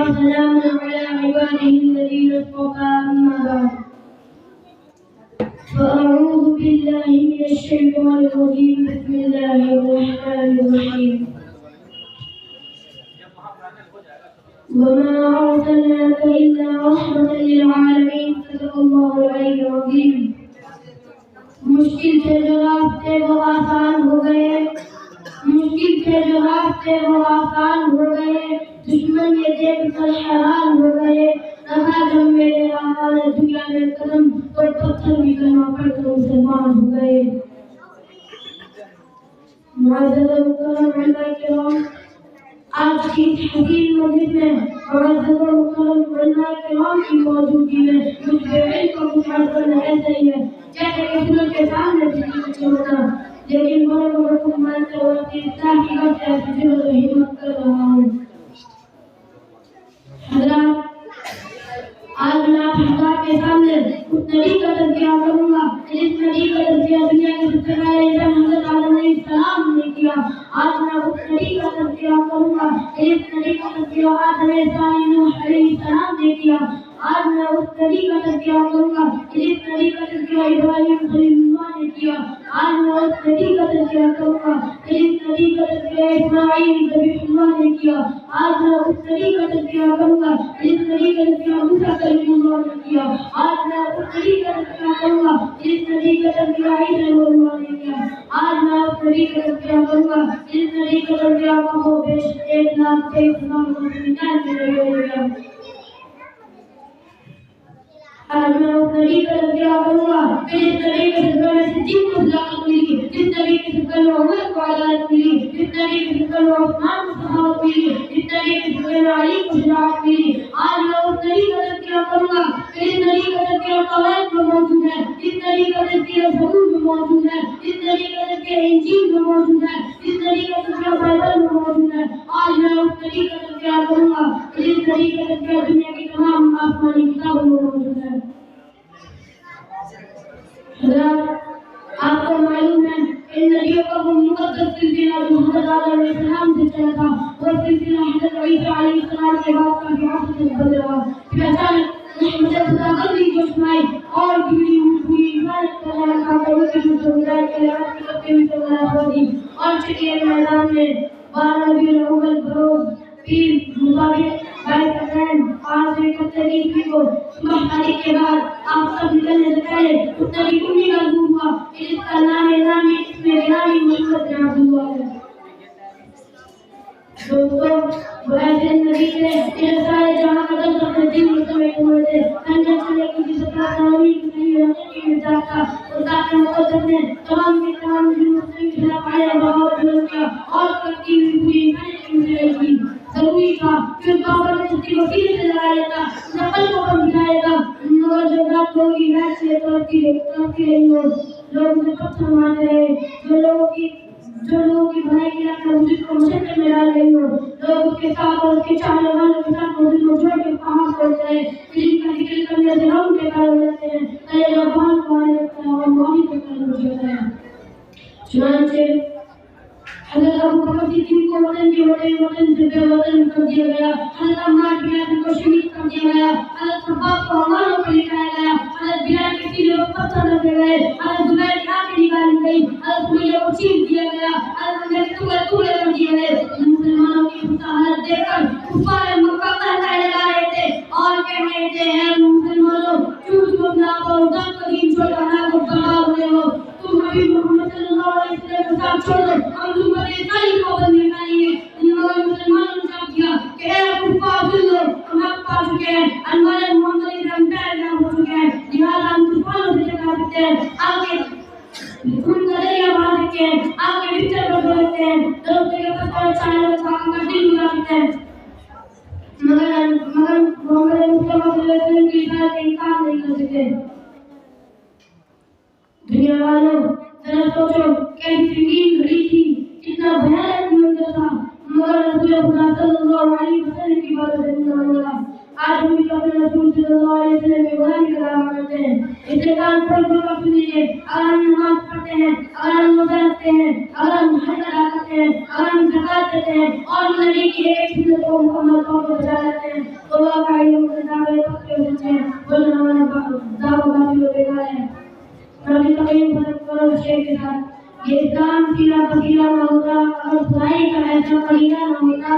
وسلام على عباده الذين اصطفى أما بعد فأعوذ بالله من الشيطان الرجيم بسم الله الرحمن الرحيم وما أرسلناك إلا رحمة للعالمين صدق الله العلي العظيم مشکل تھے جو راستے وہ آسان ہو گئے مشکل تھے جو راستے وہ آسان ہو گئے دشمن یہ دیکھ کر حیران ہو گئے رہا جب میرے آقا نے دنیا میں قدم تو پتھر بھی کلمہ پڑھ کر مسلمان ہو گئے معزز و مکرم علماء کرام آج کی حسین مجلس میں معزز و مکرم علماء کرام کی موجودگی میں مجھ پہ علم کو مشاہد کرنا ایسا ہی ہے جیسے کہ سنوں کے سامنے بھی ہونا لیکن بڑے بڑے کو مانتے ہوئے اپنی اصلاح کی بات سے فکر و ہمت کر رہا ہوں حضرات آج میں آپ حضرات کے سامنے اس نبی کا تذکرہ کروں گا جس نبی کا تذکرہ دنیا کے سب سے پہلے انسان حضرت آدم علیہ السلام نے کیا آج میں اس نبی کا تذکرہ کروں گا جس نبی کا تذکرہ آدم علیہ السلام نے کیا آج میں اس نبی کا تذکرہ کروں گا جس نبی کا تذکرہ ابراہیم خلیل اللہ نے کیا آج میں اس نبی کا تذکرہ کروں گا جس نبی کا تذکرہ اسماعیل ذبیح اللہ نے کیا آج میں اس نبی کا تذکرہ کروں گا جس نبی کا تذکرہ موسیٰ کلیم اللہ نے کیا آج میں اس نبی کا تذکرہ کروں گا جس نبی کا تذکرہ عیسی اللہ نے کیا آج میں اس نبی کا تذکرہ کروں گا جس نبی کا تذکرہ کو بیش 1,23,99 آج میں اس نبی کا تذکرہ کروں گا جس نبی کے صدقے میں صدیق کو صداقت ملی جس نبی کے صدقے میں عمر کو عدالت ملی جس نبی کے صدقے میں عثمان کو صحابت ملی جس نبی کے صدقے میں علی کو شجاعت ملی آج میں اس نبی کا تذکرہ کروں گا جس نبی کا تذکرہ توریت میں موجود ہے جس نبی کا تذکرہ زبور میں موجود ہے جس نبی کا تذکرہ انجیل میں موجود ہے جس نبی کا تذکرہ بائبل میں موجود ہے آج میں اس نبی کا تذکرہ کروں گا جس نبی کا تذکرہ دنیا کی تمام آسمانی کتابوں میں موجود ہے حضرات آپ کو معلوم ہے ان نبیوں کا وہ مقدس سلسلہ جو حضرت آدم علیہ السلام سے چلا تھا وہ سلسلہ حضرت عیسیٰ علیہ السلام کے بعد کافی عرصے تک بدل رہا پھر اچانک رحمت خدا بندی جو شمائی اور بگڑی ہوئی عبادت کر رہا تھا کہ وہ کی جو ہدایت کے لحاظ کی تقسیم سے بنا ہو دی اور چلیے میدان میں 12 ربیع الاول بروز پیر مطابق 22 اپریل 531 کو صبح تاریخ کے بعد آپ سب نکلنے سے پہلے اس نبی امی کا ظہور ہوا جس کا نام نامی اس میں غلامی محمد بن عبداللہ ہے دوستو وہ ایسے نبی تھے جنہیں سارے جہاں کا دل اپنے دل میں سمیٹ ہوئے تھے خنجر چلے کی جس طرح تعمیر کی صحیح رہنے کی مزاج تھا اور ذات مقدس نے تمام کے تمام مسلم خلاف آئے بغاوت بلند کیا اور کرتی ہوئی پوری محنت کی مجھے کی ضروری تھا کہ اس بابر نے چھتی کو سینے سے لگایا تھا نقل کو کم بٹھایا تھا مگر جو رات ہوگی ویس سے توڑتی رہی ہو لوگ اسے پتھر مار رہے جو لوگوں کی بھلائی کی رات میں مجھے کو مشکل میں ڈال رہی ہو لوگ اس کے ساتھ اور اس کے چاہنے والوں کے ساتھ مجھے کو چھوڑ کے پہاڑ پڑ گئے دل کا ذکر کرنے سے ہم کے کار ہو جاتے ہیں کہے جو بہت پہاڑ رکھتا ہے اور موہی کے کار ہو جاتا ہے چنانچہ حضرت ابو بکر صدیق کو وطن سے بے وطن کر دیا گیا حضرت عمار بن یاسر کو شہید کر دیا گیا حضرت خباب کو حوالوں پہ لٹایا گیا حضرت بلال کے سینے پر پتھر رکھے گئے حضرت زبیر کی آنکھیں نکالی گئی حضرت سمیہ کو چیر دیا گیا حضرت حمزہ کے ٹکڑے کر دیے گئے مسلمانوں کی حالت دیکھ کر کفار مکہ کہنے لگا رہے تھے اور کہہ رہے تھے اے مسلمانوں کیوں تم اپنا اور ذات کا دین چھوڑ کر نہ کو برباد ہوئے ہو تم حبیب محمد صلی اللہ علیہ وسلم کے ساتھ چھوڑ دو ہم تم پر اسرائیل کو بندی نکالیں گے مگر مسلمانوں نے جواب دیا کہ اے کفار سنو ہم حق پا چکے ہیں انوار محمد کے ہم پیر نام ہو چکے ہیں لہٰذا ہم طوفانوں سے ٹکرا سکتے ہیں آگے خون کا دریا بہا سکتے ہیں آگے بستر پر سو سکتے ہیں درخت کے پتوں چاہے کا دل بلا سکتے ہیں مگر محمد مصطفیٰ صلی اللہ علیہ وسلم کی اطاعت سے انکار نہیں کر سکتے دنیا والوں ذرا سوچو کیسی سنگین گھڑی تھی کتنا بھیانک منظر تھا مگر رسول خدا صلی اللہ علیہ وسلم کی بات سے نہ ملا آج ہم بھی اپنے رسول صلی اللہ علیہ وسلم میں غلامی کا دعویٰ کرتے ہیں اس کے کان پر سن لیجیے اگر ہم نماز پڑھتے ہیں اگر ہم روزہ رکھتے ہیں اگر ہم حج ادا کرتے ہیں اگر ہم زکات دیتے ہیں اور نبی کی ایک سنت کو مکمل طور پر بجا لاتے ہیں نبی کریم صلی اللہ علیہ وسلم کے ساتھ یہ اسلام سیرا پسیرا نہ ہوتا، اگر خدائی کا ایسا قرینہ نہ ہوتا،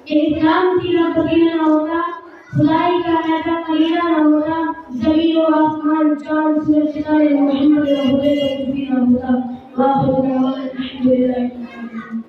یہ اسلام سیرا پسیرا نہ ہوتا، خدائی کا ایسا قرینہ نہ ہوتا، زمین و آسمان چاند سورج ستارے محمد ہوتے تو کچھ بھی نہ ہوتا۔ واخر دعوانا الحمد للہ۔